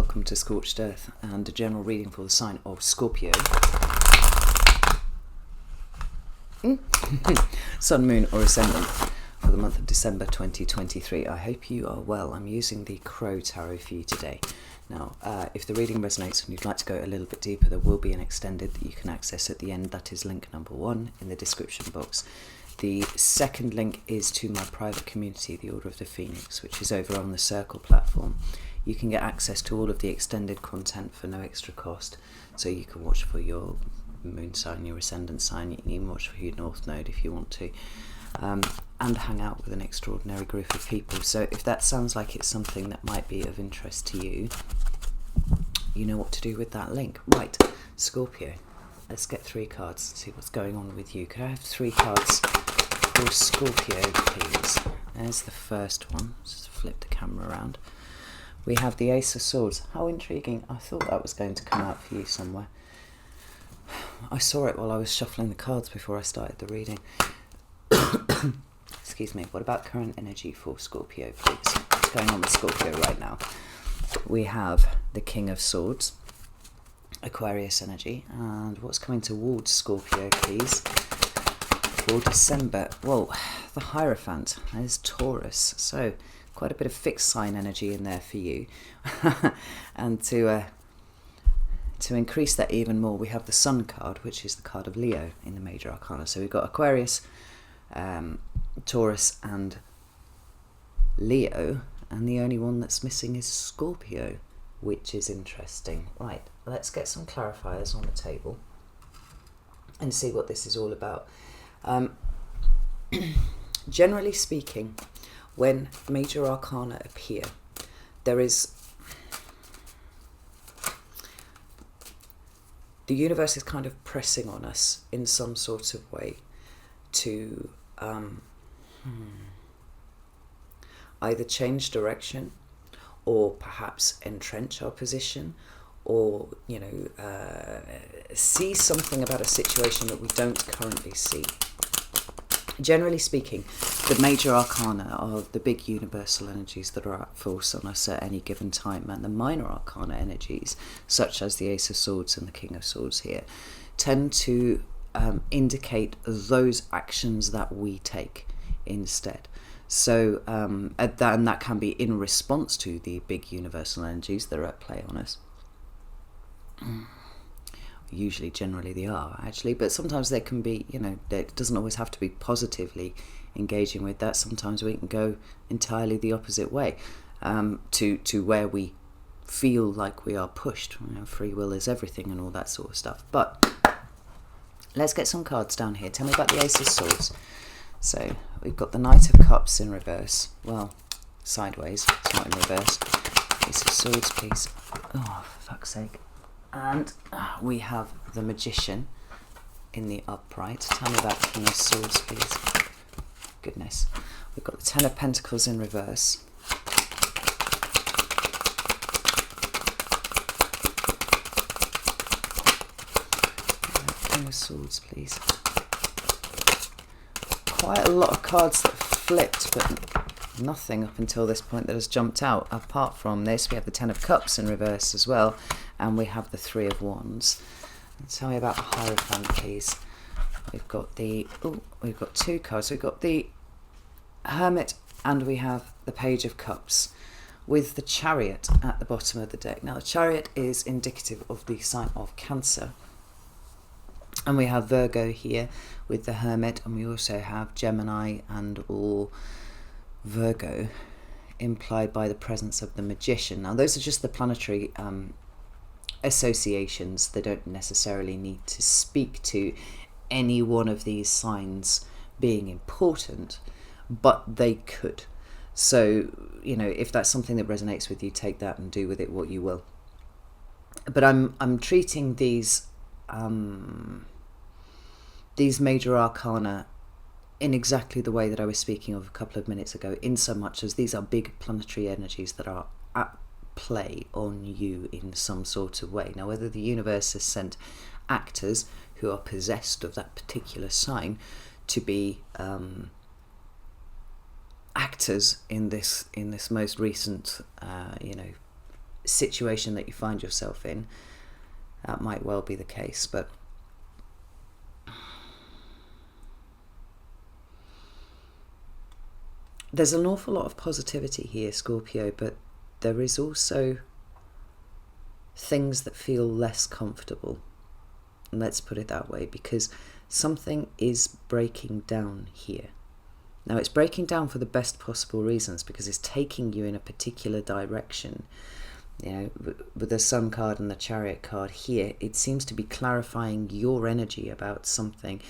welcome to Scorched Earth and a general reading for the sign of Scorpio. Sun, Moon or Ascendant for the month of December 2023. I hope you are well. I'm using the Crow Tarot for you today. Now, if the reading resonates and you'd like to go a little bit deeper, there will be an extended that you can access at the end. That is link number 1 in the description box. The second link is to my private community, the Order of the Phoenix, which is over on the Circle platform. You can get access to all of the extended content for no extra cost. So you can watch for your moon sign, your ascendant sign, you can even watch for your north node if you want to, and hang out with an extraordinary group of people. So if that sounds like it's something that might be of interest to you, you know what to do with that link. Right, Scorpio, let's get 3 cards and see what's going on with you. Could I have 3 cards for Scorpio, please? There's the first one. Just flip the camera around. We have the Ace of Swords. How intriguing. I thought that was going to come out for you somewhere. I saw it while I was shuffling the cards before I started the reading. Excuse me. What about current energy for Scorpio, please? What's going on with Scorpio right now? We have the King of Swords, Aquarius energy, and what's coming towards Scorpio, please, for December? Well, the Hierophant is Taurus, so quite a bit of fixed sign energy in there for you. And to increase that even more, we have the Sun card, which is the card of Leo in the major arcana. So we've got Aquarius, Taurus and Leo, and the only one that's missing is Scorpio, which is interesting. Right, let's get some clarifiers on the table and see what this is all about. Generally speaking, when major arcana appear, there is the universe is kind of pressing on us in some sort of way to either change direction or perhaps entrench our position, or see something about a situation that we don't currently see. Generally speaking, the major arcana are the big universal energies that are at force on us at any given time, and the minor arcana energies, such as the Ace of Swords and the King of Swords here, tend to indicate those actions that we take instead. So and that can be in response to the big universal energies that are at play on us. Usually, generally they are actually, but sometimes they can be, it doesn't always have to be positively engaging with that. Sometimes we can go entirely the opposite way, to where we feel like we are pushed. Free will is everything and all that sort of stuff. But let's get some cards down here. Tell me about the Ace of Swords. So we've got the Knight of Cups in reverse. Well, sideways. It's not in reverse. Ace of Swords, please. Oh, for fuck's sake. And we have the Magician in the upright. Tell me about the King of Swords, please. Goodness. We've got the Ten of Pentacles in reverse. King of Swords, please. Quite a lot of cards that flipped, but nothing up until this point that has jumped out. Apart from this, we have the Ten of Cups in reverse as well. And we have the 3 of Wands. Tell me about the Hierophant, please. We've got we've got 2 cards. We've got the Hermit and we have the Page of Cups with the Chariot at the bottom of the deck. Now, the Chariot is indicative of the sign of Cancer. And we have Virgo here with the Hermit, and we also have Gemini and or Virgo implied by the presence of the Magician. Now, those are just the planetary associations. They don't necessarily need to speak to any one of these signs being important, but they could. So, if that's something that resonates with you, take that and do with it what you will. But I'm treating these major arcana in exactly the way that I was speaking of a couple of minutes ago, in so much as these are big planetary energies that are at play on you in some sort of way. Now, whether the universe has sent actors who are possessed of that particular sign to be actors in this most recent situation that you find yourself in, that might well be the case. But there's an awful lot of positivity here, Scorpio, but there is also things that feel less comfortable. Let's put it that way, because something is breaking down here. Now, it's breaking down for the best possible reasons, because it's taking you in a particular direction. You know, with the Sun card and the Chariot card here, it seems to be clarifying your energy about something.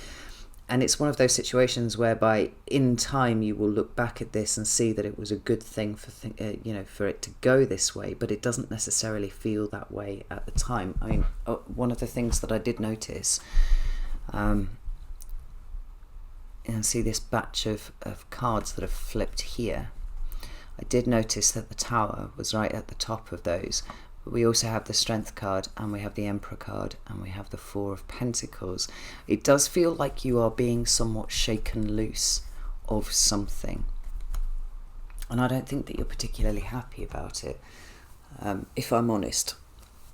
And it's one of those situations whereby in time you will look back at this and see that it was a good thing for for it to go this way, but it doesn't necessarily feel that way at the time. I mean, one of the things that I did notice, see this batch of cards that have flipped here. I did notice that the Tower was right at the top of those, but we also have the Strength card, and we have the Emperor card, and we have the Four of Pentacles. It does feel like you are being somewhat shaken loose of something, and I don't think that you're particularly happy about it, if I'm honest.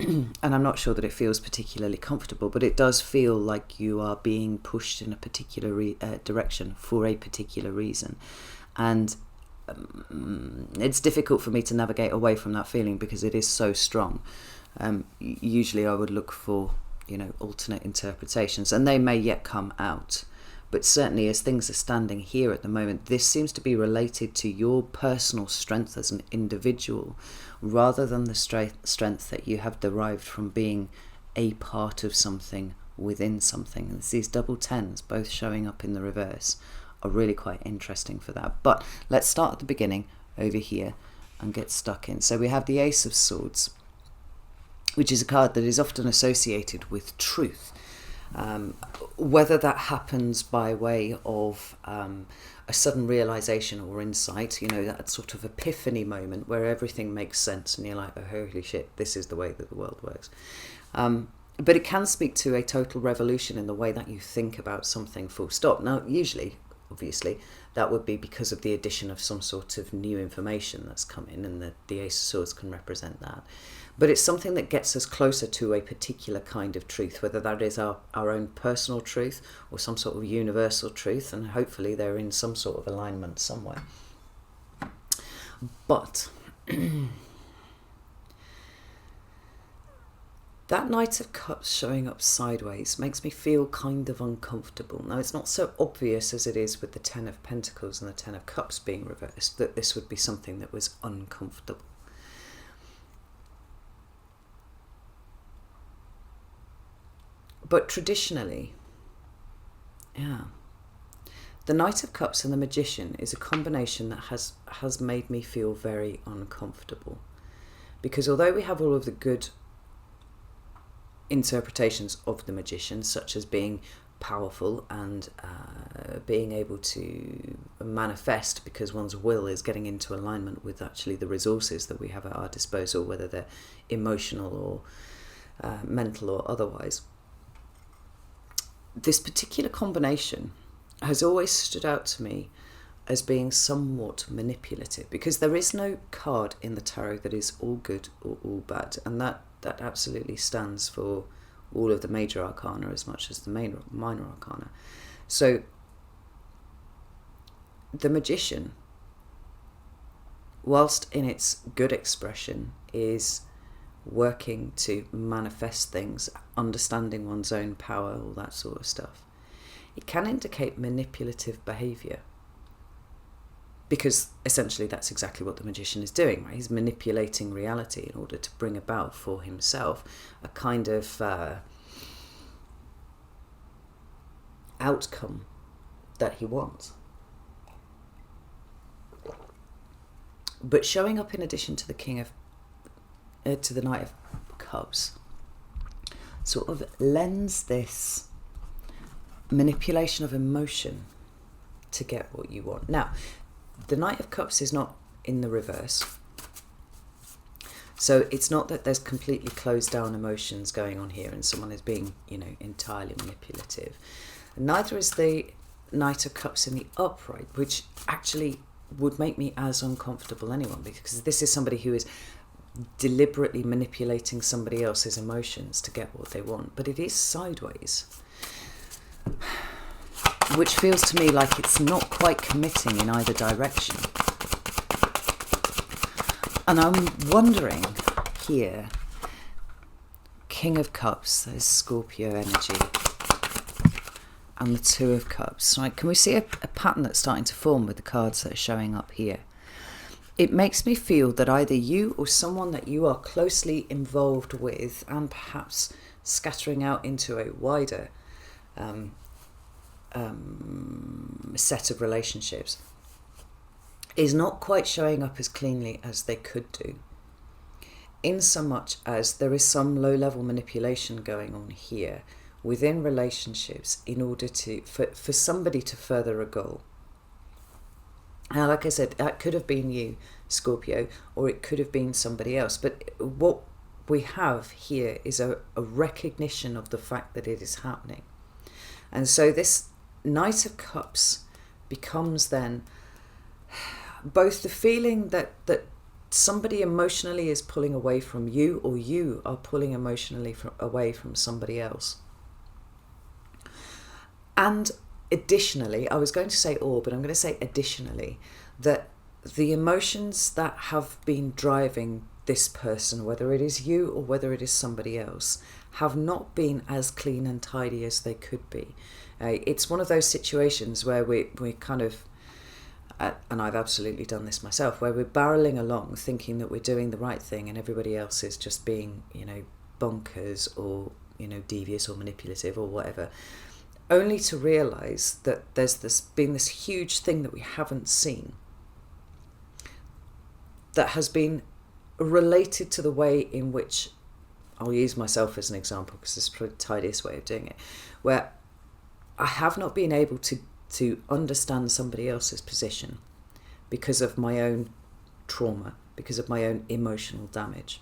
And I'm not sure that it feels particularly comfortable, but it does feel like you are being pushed in a particular direction for a particular reason. And it's difficult for me to navigate away from that feeling because it is so strong. Usually I would look for, alternate interpretations, and they may yet come out. But certainly as things are standing here at the moment, this seems to be related to your personal strength as an individual, rather than the strength that you have derived from being a part of something within something. And these double tens both showing up in the reverse are really quite interesting for that. But let's start at the beginning over here and get stuck in. So we have the Ace of Swords, which is a card that is often associated with truth. Whether that happens by way of a sudden realization or insight, that sort of epiphany moment where everything makes sense and you're like, oh, holy shit, this is the way that the world works. But it can speak to a total revolution in the way that you think about something, full stop. Now, usually, obviously, that would be because of the addition of some sort of new information that's come in, and the Ace of Swords can represent that. But it's something that gets us closer to a particular kind of truth, whether that is our own personal truth or some sort of universal truth, and hopefully they're in some sort of alignment somewhere. But that Knight of Cups showing up sideways makes me feel kind of uncomfortable. Now, it's not so obvious as it is with the Ten of Pentacles and the Ten of Cups being reversed that this would be something that was uncomfortable. But traditionally, the Knight of Cups and the Magician is a combination that has made me feel very uncomfortable. Because although we have all of the good interpretations of the Magician, such as being powerful and being able to manifest because one's will is getting into alignment with actually the resources that we have at our disposal, whether they're emotional or mental or otherwise, this particular combination has always stood out to me as being somewhat manipulative, because there is no card in the tarot that is all good or all bad, and that absolutely stands for all of the major arcana as much as the minor arcana. So the Magician, whilst in its good expression, is working to manifest things, understanding one's own power, all that sort of stuff. It can indicate manipulative behaviour, because essentially that's exactly what the Magician is doing, right? He's manipulating reality in order to bring about for himself a kind of outcome that he wants. But showing up in addition to the to the Knight of Cups sort of lends this manipulation of emotion to get what you want. Now, the Knight of Cups is not in the reverse, so it's not that there's completely closed down emotions going on here and someone is being, entirely manipulative. Neither is the Knight of Cups in the upright, which actually would make me as uncomfortable anyone, because this is somebody who is deliberately manipulating somebody else's emotions to get what they want, but it is sideways, which feels to me like it's not quite committing in either direction. And I'm wondering here, King of Cups, there's Scorpio energy, and the Two of Cups. Right? Can we see a pattern that's starting to form with the cards that are showing up here? It makes me feel that either you or someone that you are closely involved with, and perhaps scattering out into a wider set of relationships, is not quite showing up as cleanly as they could do, in so much as there is some low-level manipulation going on here within relationships in order to for somebody to further a goal. Now, like I said, that could have been you, Scorpio, or it could have been somebody else. But what we have here is a recognition of the fact that it is happening. And so this Knight of Cups becomes then both the feeling that somebody emotionally is pulling away from you, or you are pulling emotionally away from somebody else. And additionally, I was going to say or, but I'm going to say additionally, that the emotions that have been driving this person, whether it is you or whether it is somebody else, have not been as clean and tidy as they could be. It's one of those situations where we kind of, and I've absolutely done this myself, where we're barreling along thinking that we're doing the right thing and everybody else is just being, bonkers or, devious or manipulative or whatever, only to realise that there's been this huge thing that we haven't seen that has been related to the way in which, I'll use myself as an example because it's the tidiest way of doing it, where I have not been able to understand somebody else's position because of my own trauma, because of my own emotional damage.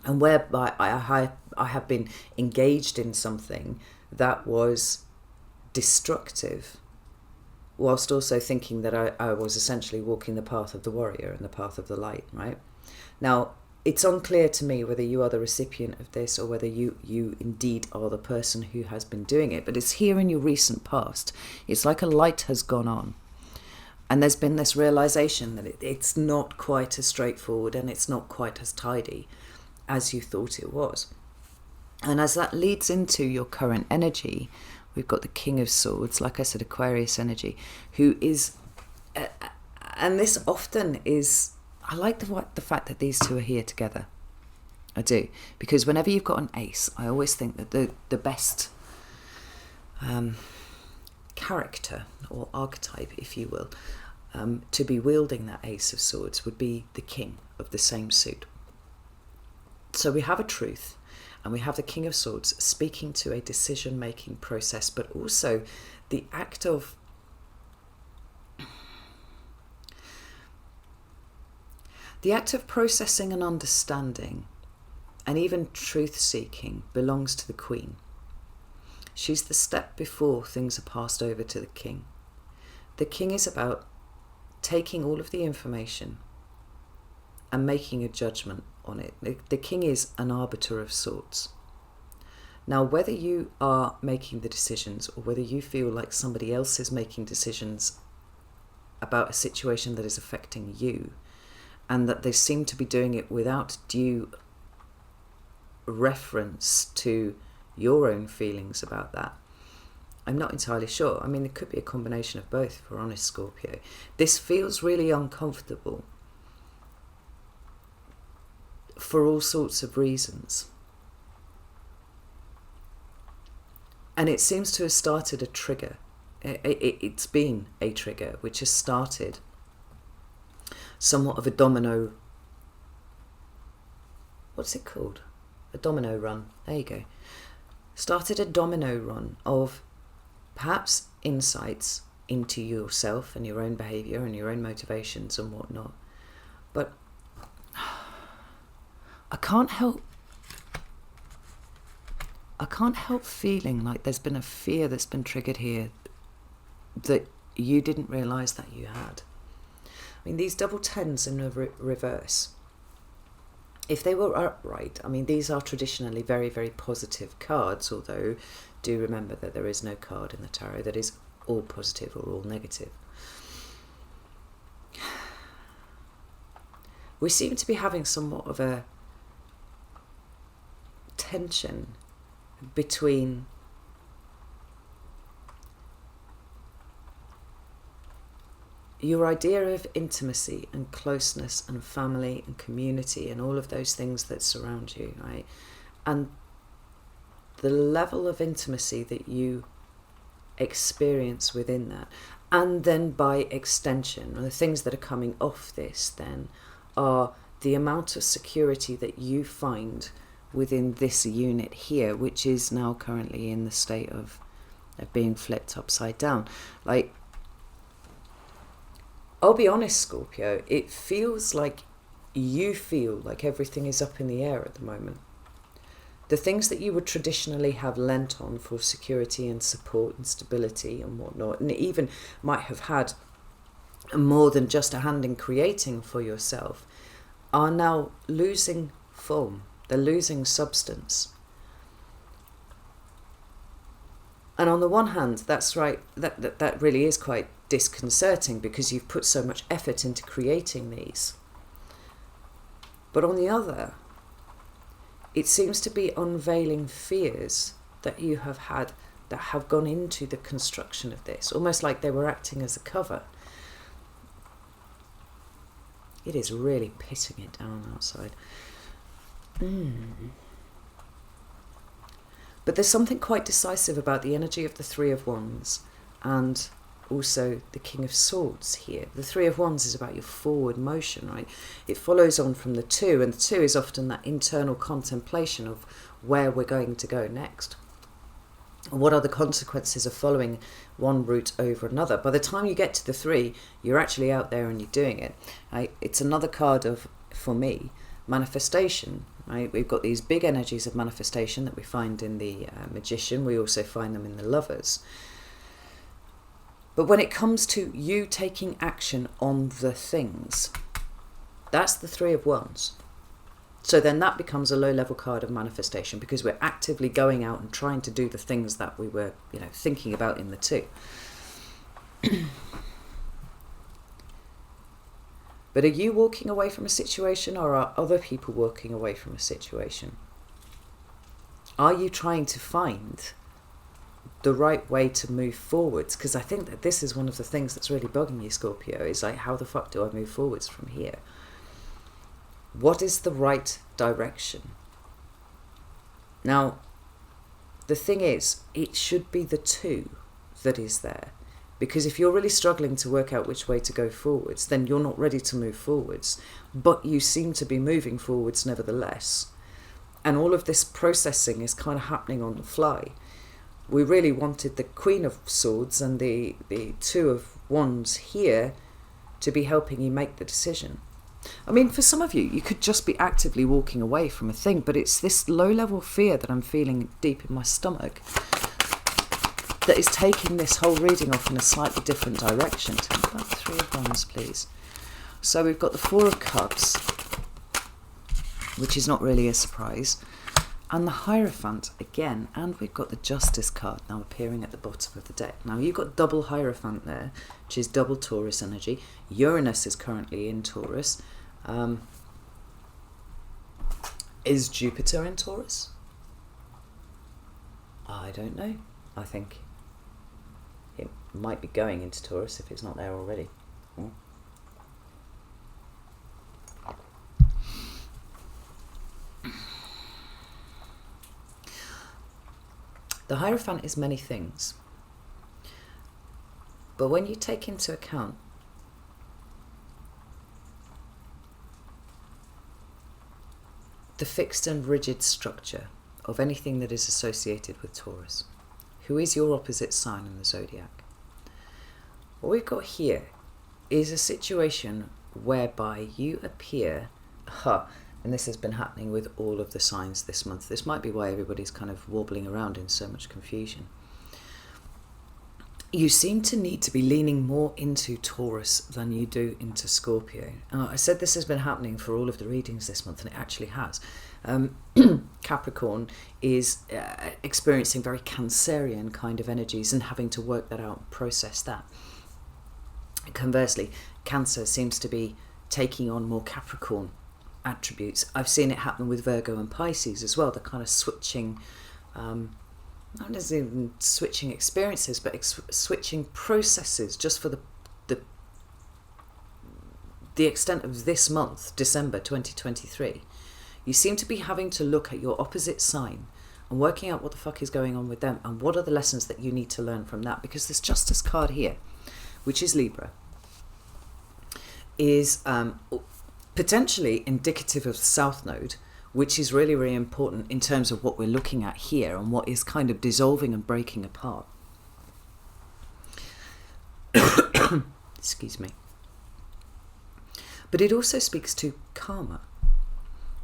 And whereby I have been engaged in something that was destructive, whilst also thinking that I was essentially walking the path of the warrior and the path of the light, right? Now, it's unclear to me whether you are the recipient of this or whether you indeed are the person who has been doing it, but it's here in your recent past. It's like a light has gone on. And there's been this realization that it's not quite as straightforward and it's not quite as tidy as you thought it was. And as that leads into your current energy, we've got the King of Swords, like I said, Aquarius energy, who is, and this often is, I like the fact that these two are here together. I do. Because whenever you've got an ace, I always think that the best character or archetype, if you will, to be wielding that Ace of Swords would be the King of the same suit. So we have a truth, and we have the King of Swords speaking to a decision-making process, but also the act of processing and understanding, and even truth-seeking, belongs to the Queen. She's the step before things are passed over to the King. The King is about taking all of the information and making a judgment on it. The King is an arbiter of sorts. Now, whether you are making the decisions or whether you feel like somebody else is making decisions about a situation that is affecting you, and that they seem to be doing it without due reference to your own feelings about that, I'm not entirely sure. I mean, it could be a combination of both, if we're honest, Scorpio. This feels really uncomfortable for all sorts of reasons. And it seems to have started a trigger. It's been a trigger which has started somewhat of a domino. What's it called? A domino run. There you go. Started a domino run of perhaps insights into yourself and your own behaviour and your own motivations and whatnot. But I can't help feeling like there's been a fear that's been triggered here that you didn't realise that you had. I mean, these double tens in reverse If they were upright, I mean, these are traditionally very, very positive cards, although do remember that there is no card in the tarot that is all positive or all negative. We seem to be having somewhat of a tension between your idea of intimacy and closeness and family and community and all of those things that surround you, right? And the level of intimacy that you experience within that. And then by extension, the things that are coming off this then are the amount of security that you find within this unit here, which is now currently in the state of being flipped upside down. Like, I'll be honest, Scorpio, it feels like you feel like everything is up in the air at the moment. The things that you would traditionally have lent on for security and support and stability and whatnot, and even might have had more than just a hand in creating for yourself, are now losing form. They're losing substance. And on the one hand, that's right, that really is quite disconcerting because you've put so much effort into creating these. But on the other, it seems to be unveiling fears that you have had that have gone into the construction of this, almost like they were acting as a cover. It is really pissing it down outside. But there's something quite decisive about the energy of the Three of Wands and also the King of Swords here. The Three of Wands is about your forward motion, right? It follows on from the Two, and the Two is often that internal contemplation of where we're going to go next. What are the consequences of following one route over another? By the time you get to the Three, you're actually out there and you're doing it. Right? It's another card of, for me, manifestation. Right? We've got these big energies of manifestation that we find in the Magician. We also find them in the Lovers. But when it comes to you taking action on the things, that's the Three of Wands. So then that becomes a low-level card of manifestation because we're actively going out and trying to do the things that we were, thinking about in the Two. But are you walking away from a situation, or are other people walking away from a situation? Are you trying to find the right way to move forwards? Because I think that this is one of the things that's really bugging you, Scorpio, is like, how the fuck do I move forwards from here? What is the right direction? Now, the thing is, it should be the Two that is there. Because if you're really struggling to work out which way to go forwards, then you're not ready to move forwards. But you seem to be moving forwards nevertheless. And all of this processing is kind of happening on the fly. We really wanted the Queen of Swords and the Two of Wands here to be helping you make the decision. I mean, for some of you, you could just be actively walking away from a thing, but it's this low-level fear that I'm feeling deep in my stomach that is taking this whole reading off in a slightly different direction. Tell me about the Three of Wands, please. So we've got the Four of Cups, which is not really a surprise, and the Hierophant again, and we've got the Justice card now appearing at the bottom of the deck. Now you've got double Hierophant there, which is double Taurus energy. Uranus is currently in Taurus. Is Jupiter in Taurus? I don't know. I think it might be going into Taurus if it's not there already. The Hierophant is many things. But when you take into account the fixed and rigid structure of anything that is associated with Taurus, who is your opposite sign in the zodiac, what we've got here is a situation whereby you appear, and this has been happening with all of the signs this month. This might be why everybody's kind of wobbling around in so much confusion. you seem to need to be leaning more into Taurus than you do into Scorpio. I said this has been happening for all of the readings this month, and it actually has. Capricorn is experiencing very Cancerian kind of energies and having to work that out and process that. Conversely, Cancer seems to be taking on more Capricorn attributes. I've seen it happen with Virgo and Pisces as well. The kind of switching, not even switching experiences, but switching processes just for the extent of this month, December 2023. You seem to be having to look at your opposite sign and working out what the fuck is going on with them and what are the lessons that you need to learn from that. Because this Justice card here, which is Libra, is potentially indicative of the South Node, which is really, really important in terms of what we're looking at here and what is kind of dissolving and breaking apart. Excuse me. But it also speaks to karma.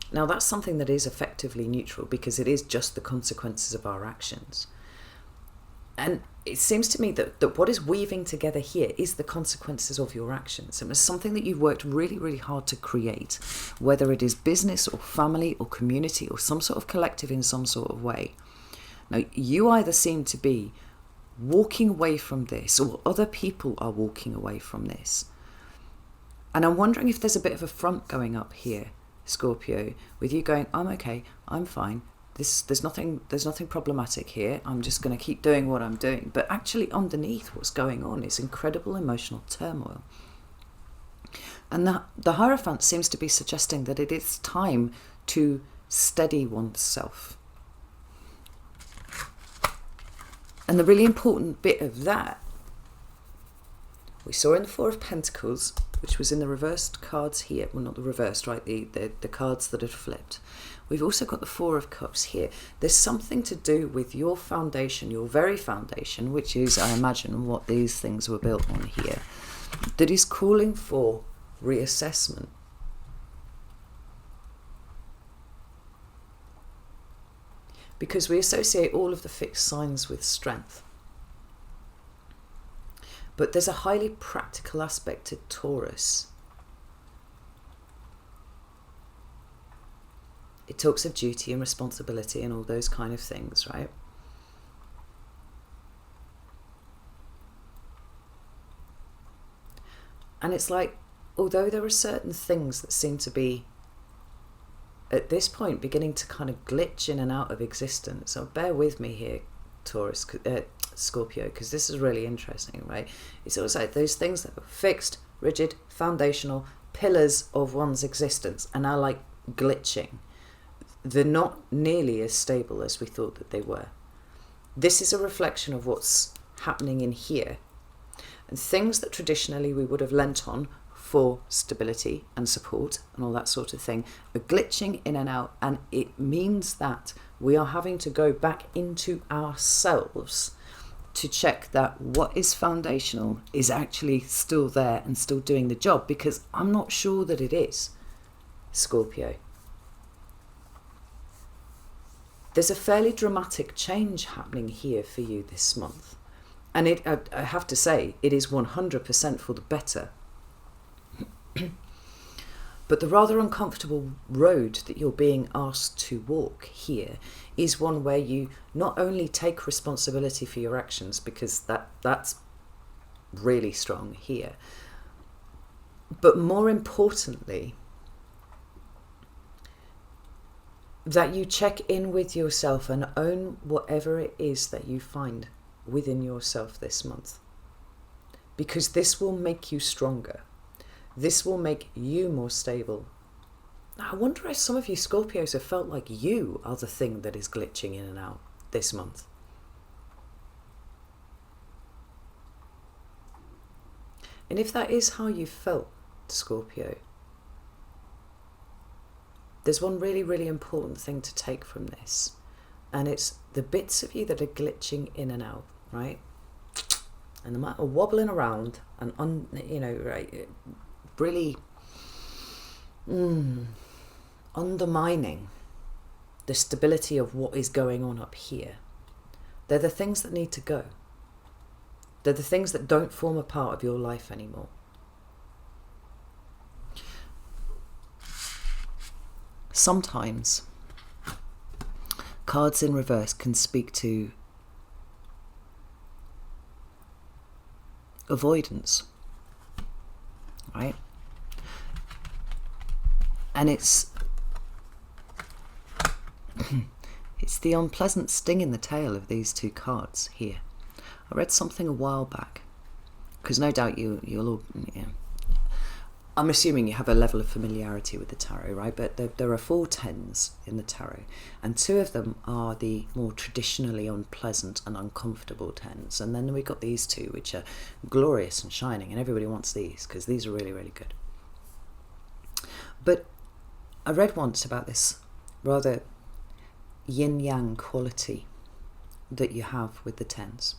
Now, that's something that is effectively neutral because it is just the consequences of our actions. And it seems to me that what is weaving together here is the consequences of your actions. It was something that you've worked really, really hard to create, whether it is business or family or community or some sort of collective in some sort of way. Now, you either seem to be walking away from this or other people are walking away from this. And I'm wondering if there's a bit of a front going up here, Scorpio, with you going, I'm okay, I'm fine. There's nothing problematic here. I'm just going to keep doing what I'm doing. But actually underneath what's going on is incredible emotional turmoil. And the Hierophant seems to be suggesting that it is time to steady oneself. And the really important bit of that, we saw in the Four of Pentacles, which was in the reversed cards here. Well, not the reversed, right? The cards that had flipped. We've also got the Four of Cups here. There's something to do with your foundation, your very foundation, which is, I imagine, what these things were built on here, that is calling for reassessment. Because we associate all of the fixed signs with strength. But there's a highly practical aspect to Taurus. It talks of duty and responsibility and all those kind of things, right? And it's like, although there are certain things that seem to be, at this point, beginning to kind of glitch in and out of existence. So bear with me here, Scorpio, because this is really interesting, right? It's always like those things that were fixed, rigid, foundational, pillars of one's existence are now like glitching. They're not nearly as stable as we thought that they were. This is a reflection of what's happening in here. And things that traditionally we would have lent on for stability and support and all that sort of thing are glitching in and out. And it means that we are having to go back into ourselves to check that what is foundational is actually still there and still doing the job, because I'm not sure that it is, Scorpio. There's a fairly dramatic change happening here for you this month. And I have to say, it is 100% for the better. But the rather uncomfortable road that you're being asked to walk here is one where you not only take responsibility for your actions, because that's really strong here, but more importantly, that you check in with yourself and own whatever it is that you find within yourself this month. Because this will make you stronger. This will make you more stable. I wonder if some of you Scorpios have felt like you are the thing that is glitching in and out this month. And if that is how you felt, Scorpio, there's one really, really important thing to take from this. And it's the bits of you that are glitching in and out, right? And the matter wobbling around and, right, really undermining the stability of what is going on up here. They're the things that need to go. They're the things that don't form a part of your life anymore. Sometimes cards in reverse can speak to avoidance, right? And it's the unpleasant sting in the tail of these two cards here. I read something a while back, because no doubt you'll all, I'm assuming you have a level of familiarity with the tarot, right? But there are 4 tens in the tarot, and 2 of them are the more traditionally unpleasant and uncomfortable tens. And then we've got these 2, which are glorious and shining, and everybody wants these, because these are really, really good. But I read once about this rather yin-yang quality that you have with the tens.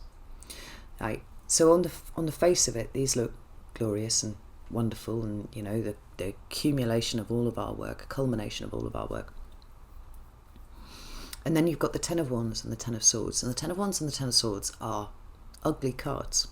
Right? So on the face of it, these look glorious and wonderful, and the accumulation of all of our work, a culmination of all of our work. And then you've got the Ten of Wands and the Ten of Swords, and the Ten of Wands and the Ten of Swords are ugly cards.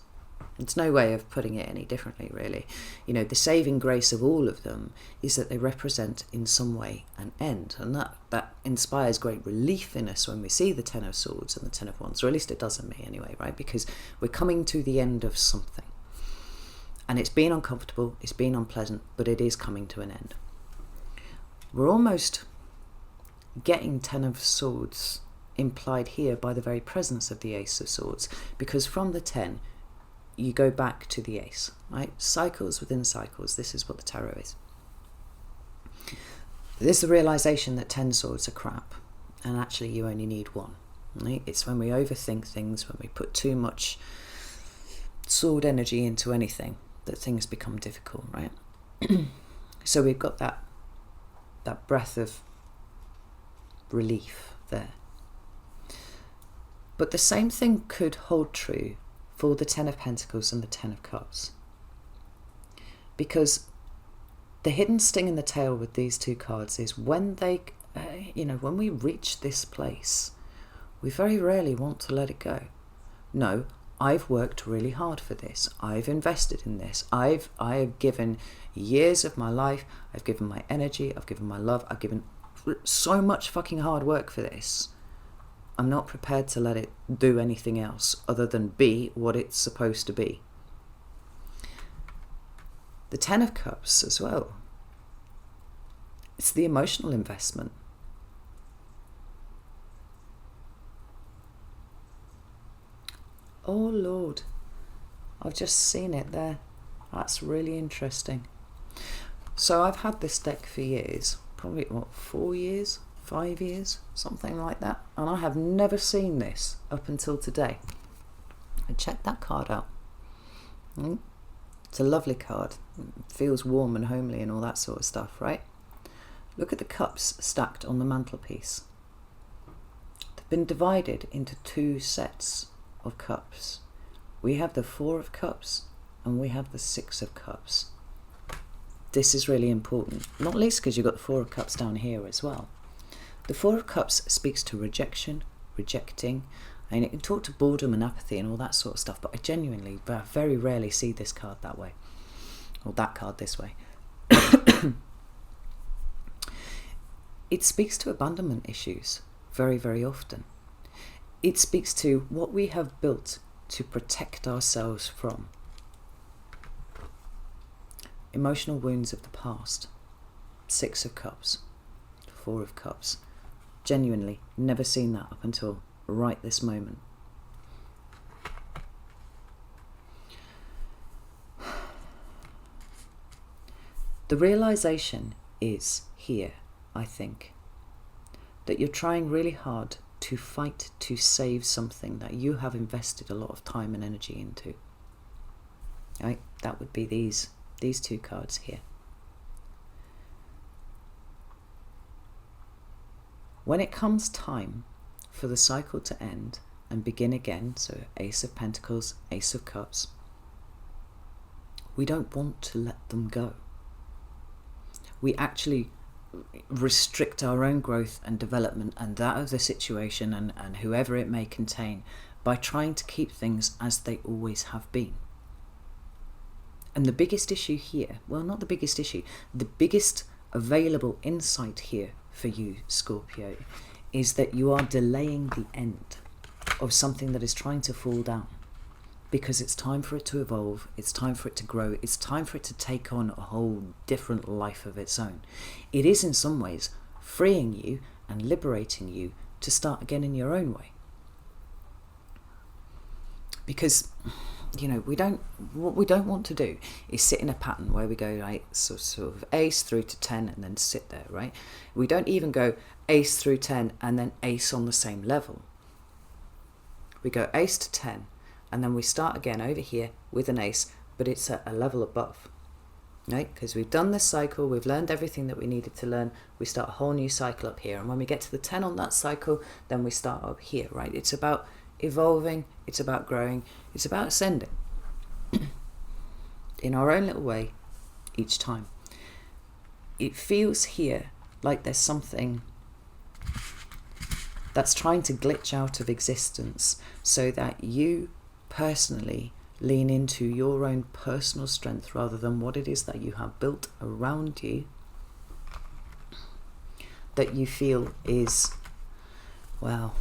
There's no way of putting it any differently, really. The saving grace of all of them is that they represent in some way an end, and that inspires great relief in us when we see the Ten of Swords and the Ten of Wands, or at least it does in me anyway, right? Because we're coming to the end of something. And it's been uncomfortable, it's been unpleasant, but it is coming to an end. We're almost getting Ten of Swords implied here by the very presence of the Ace of Swords, because from the 10, you go back to the Ace, right? Cycles within cycles, this is what the tarot is. There's the realization that 10 swords are crap, and actually you only need 1. Right? It's when we overthink things, when we put too much sword energy into anything, that things become difficult, right? So we've got that breath of relief there. But the same thing could hold true for the Ten of Pentacles and the Ten of Cups. Because the hidden sting in the tail with these 2 cards is when they, when we reach this place, we very rarely want to let it go. No, I've worked really hard for this. I've invested in this. I have given years of my life. I've given my energy. I've given my love. I've given so much fucking hard work for this. I'm not prepared to let it do anything else other than be what it's supposed to be. The Ten of Cups as well. It's the emotional investment. Oh Lord, I've just seen it there. That's really interesting. So I've had this deck for years, probably 4 years? 5 years, something like that, and I have never seen this up until today. I checked that card out. It's a lovely card. It feels warm and homely and all that sort of stuff, right? Look at the cups stacked on the mantelpiece. They've been divided into 2 sets of cups. We have the 4 of Cups and we have the 6 of Cups. This is really important, not least because you've got the 4 of Cups down here as well. The 4 of Cups speaks to rejection, rejecting, and it can talk to boredom and apathy and all that sort of stuff, but I genuinely, very rarely see this card that way, or that card this way. It speaks to abandonment issues very, very often. It speaks to what we have built to protect ourselves from. Emotional wounds of the past. 6 of Cups, 4 of Cups. Genuinely never seen that up until right this moment. The realization is here, I think, that you're trying really hard to fight to save something that you have invested a lot of time and energy into. Right? That would be these 2 cards here. When it comes time for the cycle to end and begin again, so Ace of Pentacles, Ace of Cups, we don't want to let them go. We actually restrict our own growth and development and that of the situation and whoever it may contain by trying to keep things as they always have been. And the biggest issue here, well, not the biggest issue, the biggest available insight here for you, Scorpio, is that you are delaying the end of something that is trying to fall down, because it's time for it to evolve, it's time for it to grow, it's time for it to take on a whole different life of its own. It is in some ways freeing you and liberating you to start again in your own way. Because, you know, what we don't want to do is sit in a pattern where we go like sort of ace through to 10 and then sit there, right? We don't even go ace through 10 and then ace on the same level. We go ace to 10 and then we start again over here with an ace, but it's at a level above, right? Because we've done this cycle, we've learned everything that we needed to learn, we start a whole new cycle up here. And when we get to the 10 on that cycle, then we start up here, right? It's about evolving, it's about growing, it's about ascending in our own little way each time. It feels here like there's something that's trying to glitch out of existence so that you personally lean into your own personal strength rather than what it is that you have built around you that you feel is, well,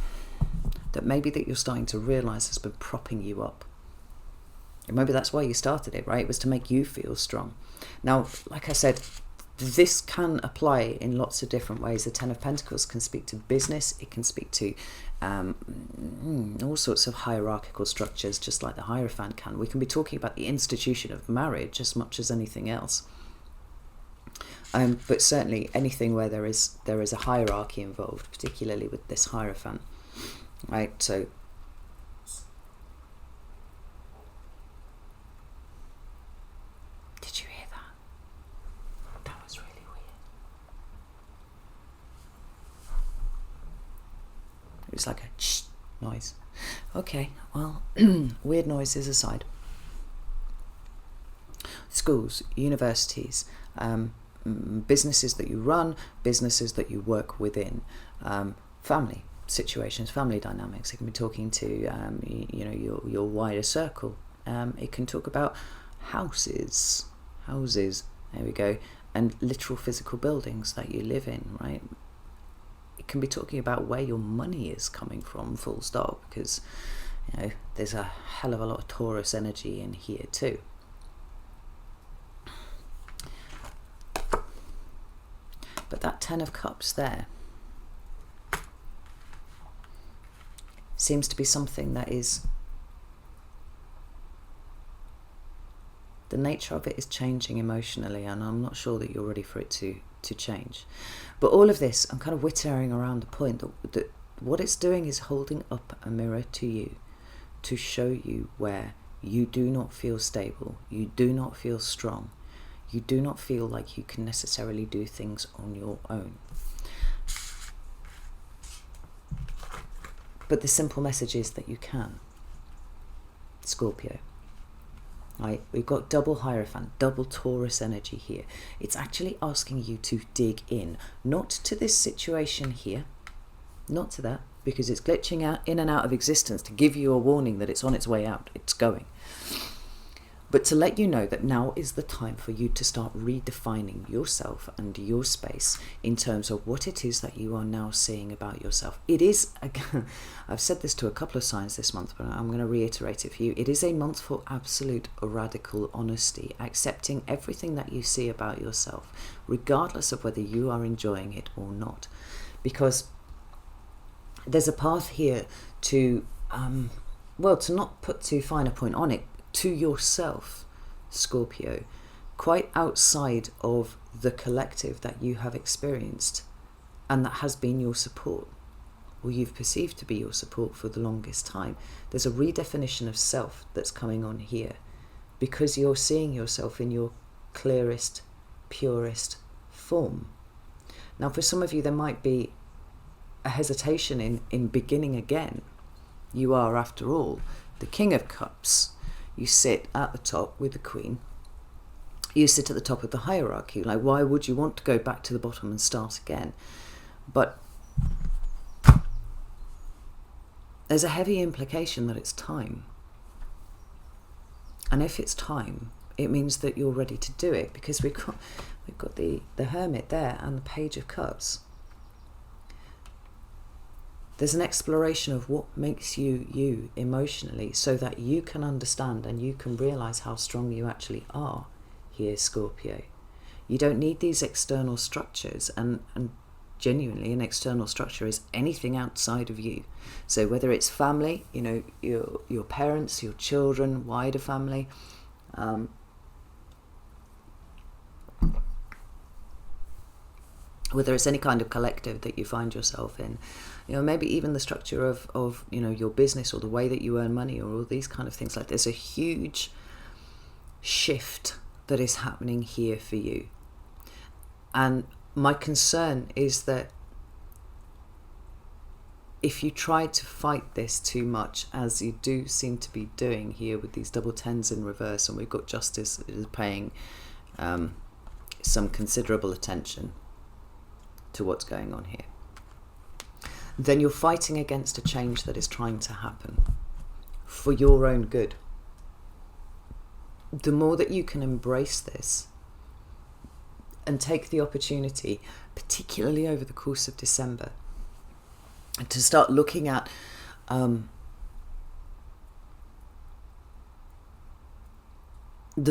that maybe that you're starting to realize has been propping you up. And maybe that's why you started it, right? It was to make you feel strong. Now, like I said, this can apply in lots of different ways. The Ten of Pentacles can speak to business. It can speak to all sorts of hierarchical structures, just like the Hierophant can. We can be talking about the institution of marriage as much as anything else. But certainly anything where there is a hierarchy involved, particularly with this Hierophant. Right, so did you hear that? That was really weird. It was like a shh noise. Okay, well, weird noises aside. Schools, universities, businesses that you run, businesses that you work within, family situations, family dynamics. It can be talking to your wider circle. It can talk about houses, there we go, and literal physical buildings that you live in, right? It can be talking about where your money is coming from, full stop, because there's a hell of a lot of Taurus energy in here too. But that Ten of Cups there seems to be something that is, the nature of it is changing emotionally, and I'm not sure that you're ready for it to change. But all of this, I'm kind of whittering around the point that what it's doing is holding up a mirror to you to show you where you do not feel stable, you do not feel strong, you do not feel like you can necessarily do things on your own. But the simple message is that you can, Scorpio. Right? We've got double Hierophant, double Taurus energy here. It's actually asking you to dig in, not to this situation here, not to that, because it's glitching out in and out of existence to give you a warning that it's on its way out, it's going. But to let you know that now is the time for you to start redefining yourself and your space in terms of what it is that you are now seeing about yourself. It is, again, I've said this to a couple of signs this month, but I'm going to reiterate it for you. It is a month for absolute radical honesty, accepting everything that you see about yourself, regardless of whether you are enjoying it or not. Because there's a path here to, to not put too fine a point on it, to yourself, Scorpio, quite outside of the collective that you have experienced and that has been your support, or you've perceived to be your support for the longest time. There's a redefinition of self that's coming on here because you're seeing yourself in your clearest, purest form. Now, for some of you, there might be a hesitation in beginning again. You are, after all, the King of Cups. You sit at the top with the Queen. You sit at the top of the hierarchy. Like, why would you want to go back to the bottom and start again? But there's a heavy implication that it's time. And if it's time, it means that you're ready to do it, because we've got the Hermit there and the Page of Cups. There's an exploration of what makes you you emotionally, so that you can understand and you can realize how strong you actually are here, Scorpio. You don't need these external structures, and genuinely an external structure is anything outside of you. So whether it's family, you know, your parents, your children, wider family, whether it's any kind of collective that you find yourself in, you know, maybe even the structure of you know, your business, or the way that you earn money, or all these kind of things. Like, there's a huge shift that is happening here for you. And my concern is that if you try to fight this too much, as you do seem to be doing here with these double tens in reverse, and we've got Justice is paying some considerable attention to what's going on here, then you're fighting against a change that is trying to happen for your own good. The more that you can embrace this and take the opportunity, particularly over the course of December, to start looking at the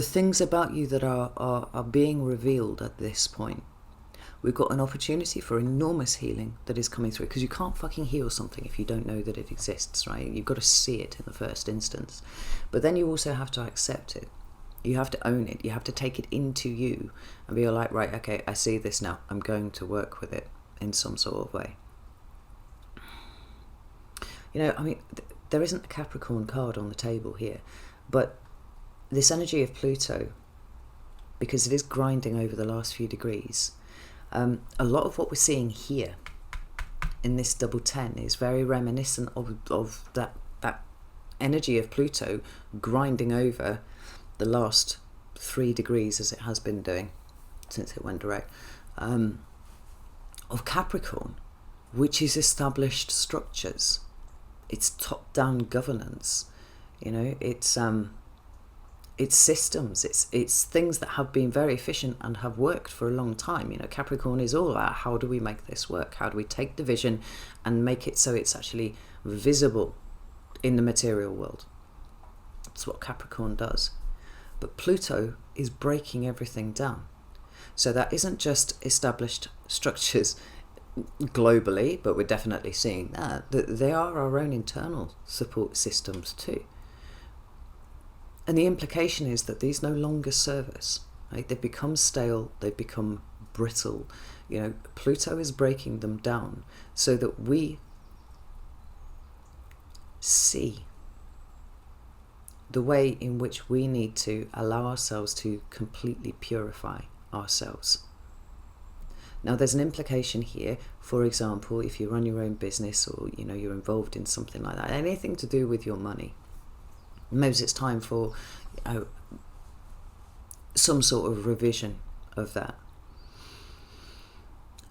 things about you that are being revealed at this point. We've got an opportunity for enormous healing that is coming through, because you can't fucking heal something if you don't know that it exists, right? You've got to see it in the first instance. But then you also have to accept it. You have to own it. You have to take it into you and be like, right, okay, I see this now. I'm going to work with it in some sort of way. You know, I mean, there isn't a Capricorn card on the table here, but this energy of Pluto, because it is grinding over the last few degrees, a lot of what we're seeing here in this double 10 is very reminiscent of that energy of Pluto grinding over the last 3 degrees, as it has been doing since it went direct, of Capricorn, which is established structures. It's top-down governance. You know, it's systems, it's things that have been very efficient and have worked for a long time. You know, Capricorn is all about, how do we make this work? How do we take the vision and make it so it's actually visible in the material world? That's what Capricorn does. But Pluto is breaking everything down. So that isn't just established structures globally, but we're definitely seeing that they are our own internal support systems too. And the implication is that these no longer serve us, right? They've become stale, they've become brittle. You know, Pluto is breaking them down so that we see the way in which we need to allow ourselves to completely purify ourselves. Now, there's an implication here, for example, if you run your own business, or, you know, you're involved in something like that, anything to do with your money. Maybe it's time for, you know, some sort of revision of that.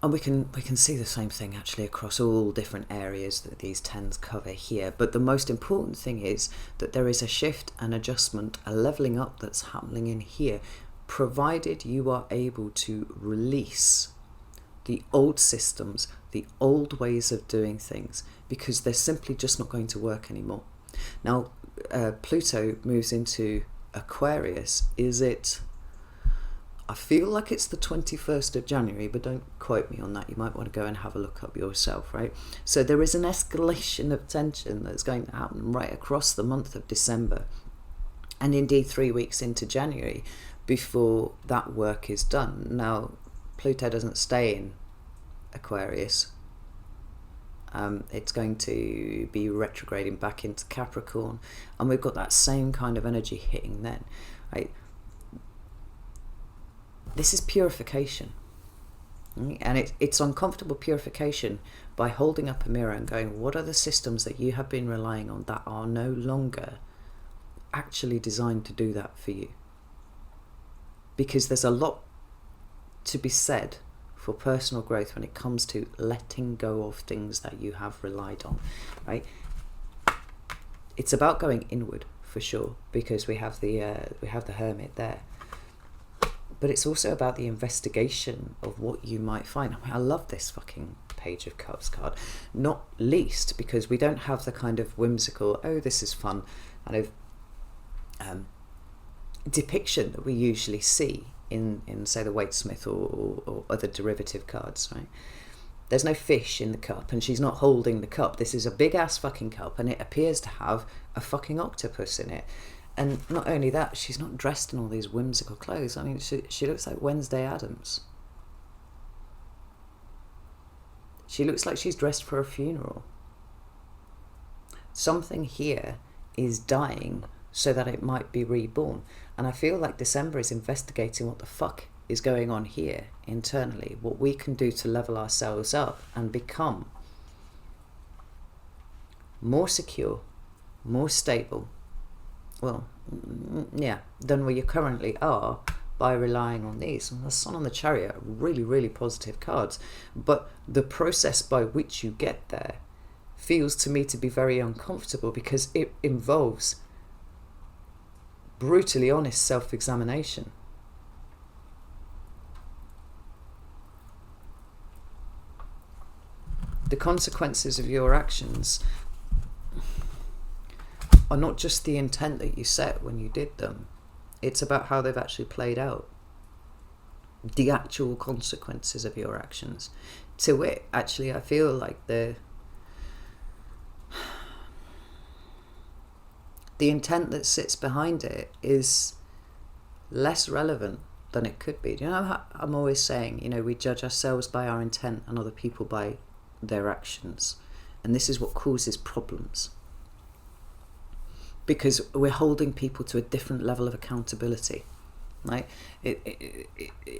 And we can see the same thing actually across all different areas that these tens cover here. But the most important thing is that there is a shift, an adjustment, a leveling up that's happening in here, provided you are able to release the old systems, the old ways of doing things, because they're simply just not going to work anymore. Now, Pluto moves into Aquarius. I feel like it's the 21st of January, but don't quote me on that. You might want to go and have a look up yourself, right? So there is an escalation of tension that's going to happen right across the month of December, and indeed 3 weeks into January before that work is done. Now, Pluto doesn't stay in Aquarius. It's going to be retrograding back into Capricorn, and we've got that same kind of energy hitting then, right? This is purification, right? And it's uncomfortable purification by holding up a mirror and going, what are the systems that you have been relying on that are no longer actually designed to do that for you? Because there's a lot to be said for personal growth when it comes to letting go of things that you have relied on, right? It's about going inward for sure, because we have the Hermit there. But it's also about the investigation of what you might find. I love this fucking Page of Cups card, not least because we don't have the kind of whimsical, oh, this is fun, kind of depiction that we usually see in say the Waitsmith or other derivative cards, right? There's no fish in the cup, and she's not holding the cup. This is a big ass fucking cup, and it appears to have a fucking octopus in it. And not only that, she's not dressed in all these whimsical clothes. I mean, she looks like Wednesday Addams. She looks like she's dressed for a funeral. Something here is dying so that it might be reborn. And I feel like December is investigating what the fuck is going on here internally, what we can do to level ourselves up and become more secure, more stable, well, yeah, than we currently are by relying on these. And the Sun and the Chariot are really, really positive cards, but the process by which you get there feels to me to be very uncomfortable, because it involves brutally honest self-examination. The consequences of your actions are not just the intent that you set when you did them. It's about how they've actually played out. The actual consequences of your actions. To it, actually, I feel like the intent that sits behind it is less relevant than it could be. Do you know how I'm always saying, you know, we judge ourselves by our intent and other people by their actions, and this is what causes problems, because we're holding people to a different level of accountability, right?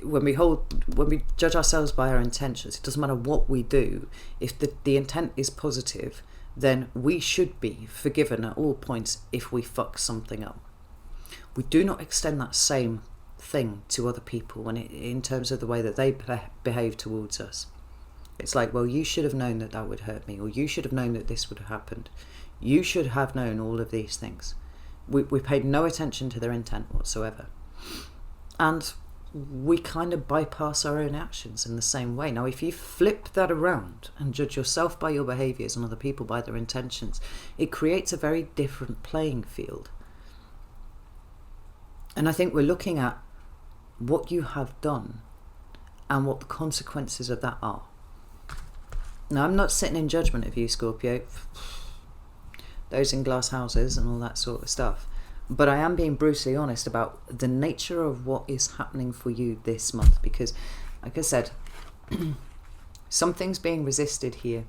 When we judge ourselves by our intentions, it doesn't matter what we do. If the intent is positive, then we should be forgiven at all points if we fuck something up. We do not extend that same thing to other people in terms of the way that they behave towards us. It's like, well, you should have known that that would hurt me, or you should have known that this would have happened. You should have known all of these things. We paid no attention to their intent whatsoever. And we kind of bypass our own actions in the same way. Now, if you flip that around and judge yourself by your behaviours and other people by their intentions, it creates a very different playing field. And I think we're looking at what you have done and what the consequences of that are. Now, I'm not sitting in judgment of you, Scorpio, those in glass houses and all that sort of stuff, but I am being brutally honest about the nature of what is happening for you this month, because, like I said, something's being resisted here,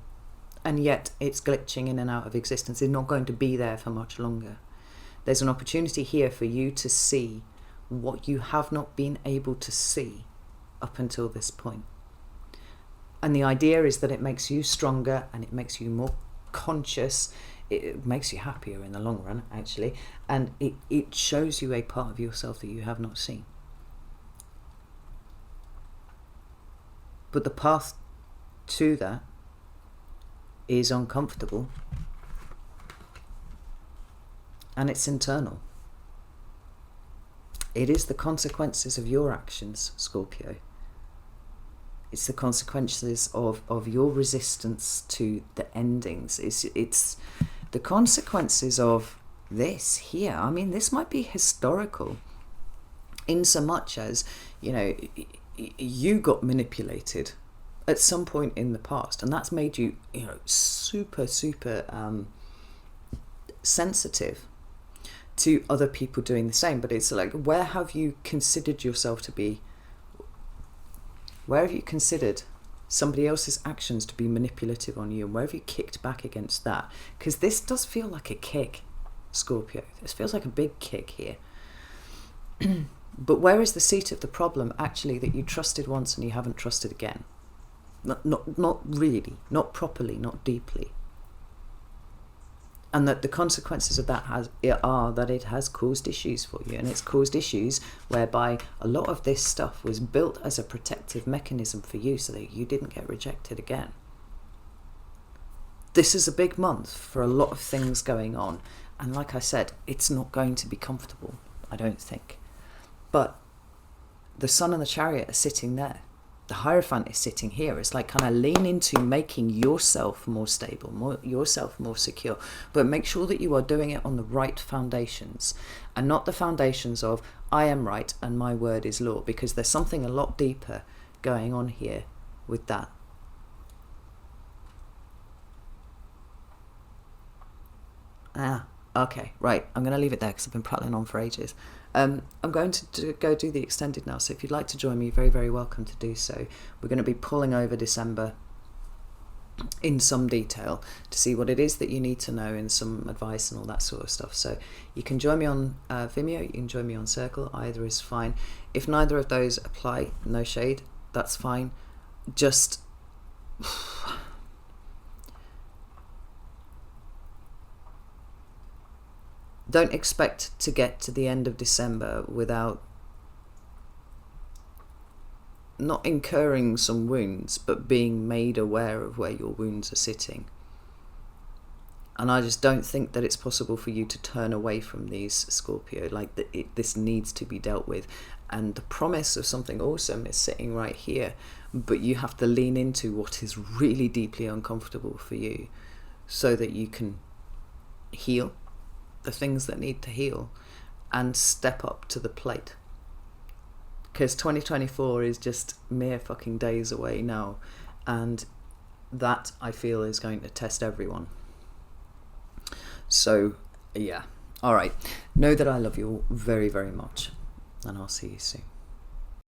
and yet it's glitching in and out of existence. It's not going to be there for much longer. There's an opportunity here for you to see what you have not been able to see up until this point. And the idea is that it makes you stronger and it makes you more conscious. It makes you happier in the long run, actually. And it shows you a part of yourself that you have not seen. But the path to that is uncomfortable. And it's internal. It is the consequences of your actions, Scorpio. It's the consequences of your resistance to the endings. It's the consequences of this here. I mean, this might be historical in so much as, you know, you got manipulated at some point in the past, and that's made you, you know, super sensitive to other people doing the same. But it's like, where have you considered yourself to be? Where have you considered somebody else's actions to be manipulative on you, and where have you kicked back against that? Because this does feel like a kick, Scorpio. This feels like a big kick here. But where is the seat of the problem, actually, that you trusted once and you haven't trusted again? Not really, not properly, not deeply. And that the consequences of that are that it has caused issues for you. And it's caused issues whereby a lot of this stuff was built as a protective mechanism for you so that you didn't get rejected again. This is a big month for a lot of things going on. And like I said, it's not going to be comfortable, I don't think. But the Sun and the Chariot are sitting there. The Hierophant is sitting here. It's like kind of lean into making yourself more stable, yourself more secure. But make sure that you are doing it on the right foundations, and not the foundations of I am right and my word is law, because there's something a lot deeper going on here with that. Okay, right. I'm going to leave it there because I've been prattling on for ages. I'm going to go do the extended now, so if you'd like to join me, you're very, very welcome to do so. We're going to be pulling over December in some detail to see what it is that you need to know, and some advice and all that sort of stuff. So you can join me on Vimeo, you can join me on Circle, either is fine. If neither of those apply, no shade, that's fine. Just don't expect to get to the end of December without not incurring some wounds, but being made aware of where your wounds are sitting. And I just don't think that it's possible for you to turn away from these, Scorpio. Like, this needs to be dealt with. And the promise of something awesome is sitting right here. But you have to lean into what is really deeply uncomfortable for you, so that you can heal the things that need to heal and step up to the plate. Because 2024 is just mere fucking days away now, and that, I feel, is going to test everyone. So yeah, all right, know that I love you all very, very much, and I'll see you soon.